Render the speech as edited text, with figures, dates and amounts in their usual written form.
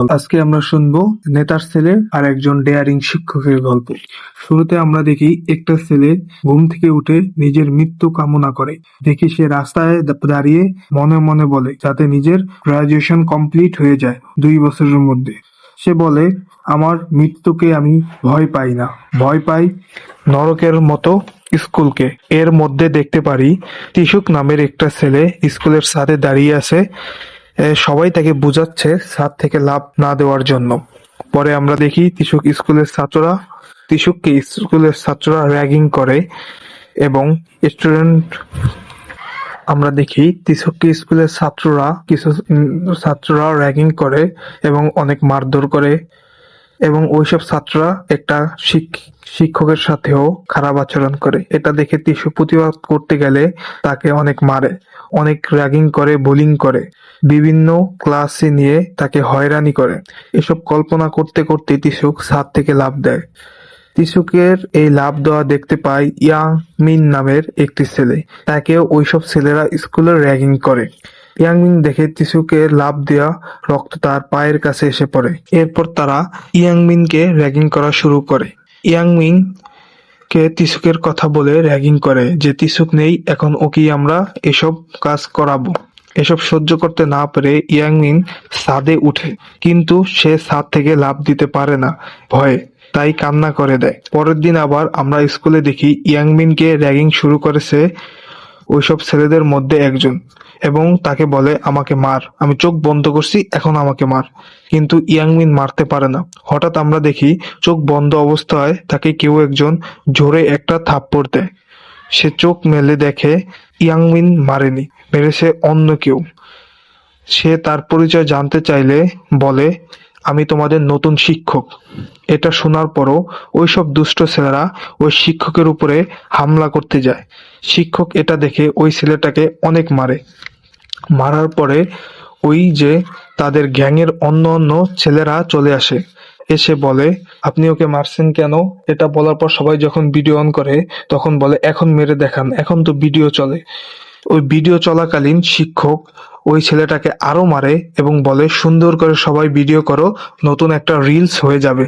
আজকে আমরা শুনবো নেতার ছেলে আর একজন ডেয়ারিং শিক্ষকের গল্প। শুরুতে আমরা দেখি একটা ছেলে ঘুম থেকে উঠে নিজের মৃত্যু কামনা করে। দেখি সে রাস্তায় দাঁড়িয়ে মনে মনে বলে যাতে নিজের গ্রাজুয়েশন কমপ্লিট হয়ে যায় 2 বছরের মধ্যে। সে বলে, আমার মৃত্যুকে আমি ভয় পাই না, ভয় পাই নরকের মতো স্কুলকে। এর মধ্যে দেখতে পারি তিশুক নামের একটা ছেলে স্কুলের ছাদে দাঁড়িয়ে আছে। সবাই তাকে বুঝাচ্ছে ছাদ থেকে লাফ না দেওয়ার জন্য। পরে আমরা দেখি তিশুককে স্কুলের ছাত্ররা র্যাগিং করে এবং স্টুডেন্ট আমরা দেখি তিশুককে স্কুলের ছাত্ররা র্যাগিং করে এবং অনেক মারধর করে এবং ওইসব ছাত্ররা একটা শিক্ষকের সাথেও খারাপ আচরণ করে। এটা দেখে তিশু প্রতিবাদ করতে গেলে তাকে অনেক মারে, অনেক র্যাগিং করে, বুলিং করে, বিভিন্ন ক্লাসে নিয়ে তাকে হয়রানি করে। এসব কল্পনা করতে করতে তিশুক ছাদ থেকে লাফ দেয়। তিশুকের এই লাফ দেওয়া দেখতে পায় ইয়াংমিন নামের একটি ছেলে। তাকেও ওইসব ছেলেরা স্কুলে র্যাগিং করে। ইয়াংমিন দেখে তিশুকে লাফ দেওয়া রক্ত তার পায়ের কাছে এসে পড়ে। এরপর তারা ইয়াংমিনকে র্যাগিং করা শুরু করে। ইয়াংমিন কে তিশুকের কথা বলে র্যাগিং করে যে তিশুক নেই, এখন ওকেই আমরা এসব কাজ করাবো। এসব সহ্য করতে না পেরে ইয়াংমিন ছাদে উঠে, কিন্তু সে ছাদ থেকে লাফ দিতে পারে না ভয়ে, তাই কান্না করে দেয়। পরের দিন আবার আমরা স্কুলে দেখি ইয়াংমিনকে র্যাগিং শুরু করেছে ওইসব ছেলেদের মধ্যে একজন এবং তাকে বলে, আমাকে মার, আমি চোখ বন্ধ করছি, এখন আমাকে মার। কিন্তু ইয়াংমিন মারতে পারে না। হঠাৎ আমরা দেখি চোখ বন্ধ অবস্থায় তাকে কেউ একজন জোরে একটা থাপ্পড় দেয়। সে চোখ মেলে দেখে ইয়াংমিন মারেনি, মেরেছে অন্য কেউ। সে তার পরিচয় জানতে চাইলে বলে, আমি তোমাদের নতুন শিক্ষক। এটা শোনার পরও ওইসব দুষ্ট ছেলেরা ওই শিক্ষকের উপরে হামলা করতে যায়। শিক্ষক এটা দেখে ওই ছেলেটাকে অনেক মারে। মারার পরে ওই যে তাদের গ্যাংয়ের অন্য ছেলেরা চলে আসে, এসে বলে, আপনি ওকে মারছেন কেন? এটা বলার পর সবাই যখন ভিডিও অন করে তখন বলে, এখন মেরে দেখান, এখন তো ভিডিও চলে। ওই ভিডিও চলাকালীন শিক্ষক ওই ছেলেটাকে আরো মারে এবং বলে, সুন্দর করে সবাই ভিডিও করো, নতুন একটা রিলস হয়ে যাবে।